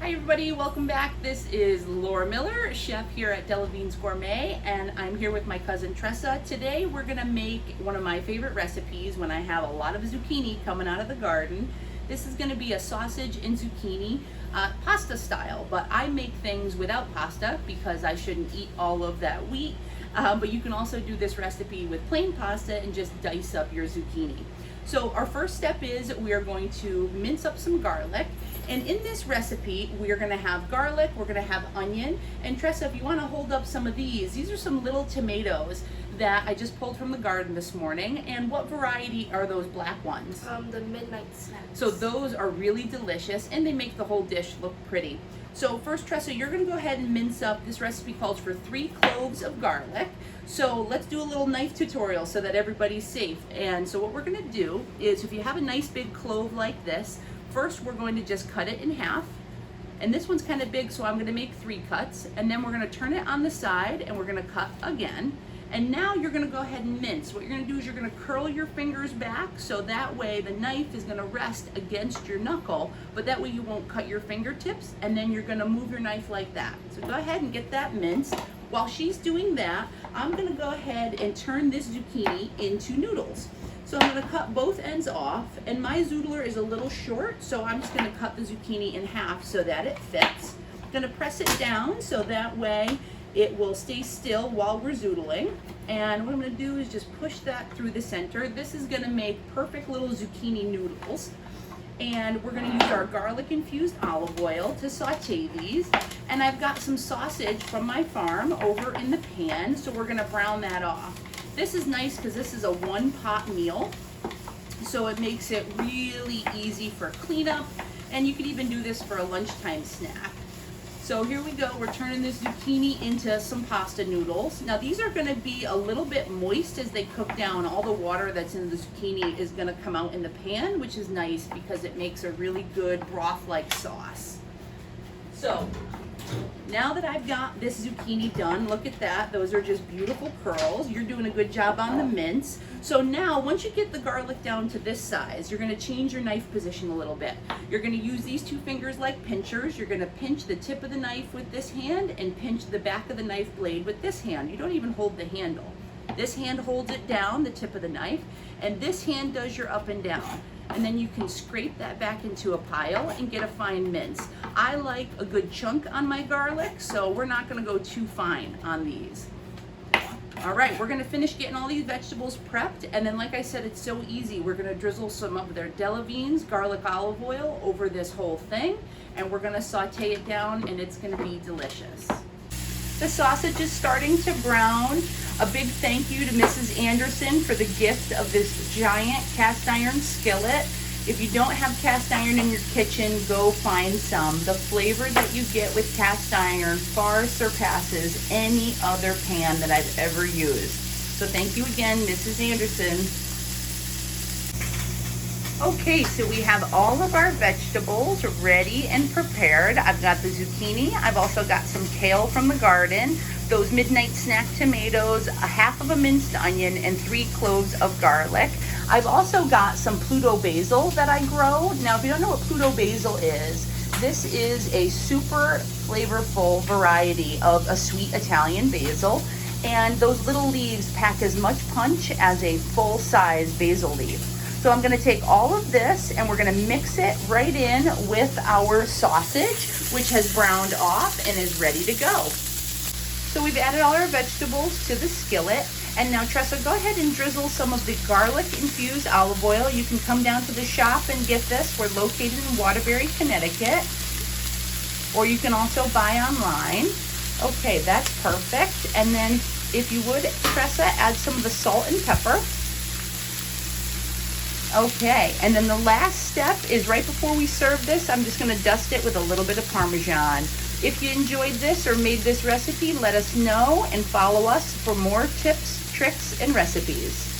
Hi everybody, welcome back. This is Laura Miller, chef here at Delavignes Gourmet, and I'm here with my cousin Tressa. Today we're gonna make one of my favorite recipes when I have a lot of zucchini coming out of the garden. This is gonna be a sausage and zucchini pasta style, but I make things without pasta because I shouldn't eat all of that wheat. But you can also do this recipe with plain pasta and just dice up your zucchini. So our first step is we are going to mince up some garlic. And in this recipe, we are gonna have garlic, we're gonna have onion. And Tressa, if you wanna hold up some of these are some little tomatoes that I just pulled from the garden this morning. And what variety are those black ones? The midnight snacks. So those are really delicious and they make the whole dish look pretty. So first, Tressa, you're gonna go ahead and mince up. This recipe calls for 3 cloves of garlic. So let's do a little knife tutorial so that everybody's safe. And so what we're gonna do is, if you have a nice big clove like this, first we're going to just cut it in half. And this one's kind of big, so I'm gonna make 3 cuts. And then we're gonna turn it on the side and we're gonna cut again. And now you're gonna go ahead and mince. What you're gonna do is you're gonna curl your fingers back so that way the knife is gonna rest against your knuckle, but that way you won't cut your fingertips, and then you're gonna move your knife like that. So go ahead and get that minced. While she's doing that, I'm gonna go ahead and turn this zucchini into noodles. So I'm gonna cut both ends off, and my zoodler is a little short, so I'm just gonna cut the zucchini in half so that it fits. I'm gonna press it down so that way it will stay still while we're zoodling. And what I'm gonna do is just push that through the center. This is gonna make perfect little zucchini noodles. And we're gonna use our garlic infused olive oil to saute these. And I've got some sausage from my farm over in the pan, so we're gonna brown that off. This is nice because this is a 1-pot meal, so it makes it really easy for cleanup, and you could even do this for a lunchtime snack. So here we go, we're turning this zucchini into some pasta noodles. Now these are gonna be a little bit moist as they cook down. All the water that's in the zucchini is gonna come out in the pan, which is nice because it makes a really good broth-like sauce. So now that I've got this zucchini done, look at that, those are just beautiful curls. You're doing a good job on the mince. So now, once you get the garlic down to this size, you're gonna change your knife position a little bit. You're gonna use these 2 fingers like pinchers. You're gonna pinch the tip of the knife with this hand and pinch the back of the knife blade with this hand. You don't even hold the handle. This hand holds it down, the tip of the knife, and this hand does your up and down. And then you can scrape that back into a pile and get a fine mince. I like a good chunk on my garlic, so we're not gonna go too fine on these. All right, we're gonna finish getting all these vegetables prepped, and then like I said, it's so easy. We're gonna drizzle some of their Delavignes Garlic Olive Oil over this whole thing, and we're gonna saute it down, and it's gonna be delicious. The sausage is starting to brown. A big thank you to Mrs. Anderson for the gift of this giant cast iron skillet. If you don't have cast iron in your kitchen, go find some. The flavor that you get with cast iron far surpasses any other pan that I've ever used. So thank you again, Mrs. Anderson. Okay, so we have all of our vegetables ready and prepared. I've got the zucchini. I've also got some kale from the garden, those midnight snack tomatoes, a half of a minced onion, and 3 cloves of garlic. I've also got some Pluto Basil that I grow. Now, if you don't know what Pluto Basil is, this is a super flavorful variety of a sweet Italian basil. And those little leaves pack as much punch as a full-size basil leaf. So I'm gonna take all of this and we're gonna mix it right in with our sausage, which has browned off and is ready to go. So we've added all our vegetables to the skillet. And now Tressa, go ahead and drizzle some of the garlic infused olive oil. You can come down to the shop and get this. We're located in Waterbury, Connecticut. Or you can also buy online. Okay, that's perfect. And then if you would, Tressa, add some of the salt and pepper. Okay, and then the last step is right before we serve this, I'm just gonna dust it with a little bit of Parmesan. If you enjoyed this or made this recipe, let us know and follow us for more tips, tricks, and recipes.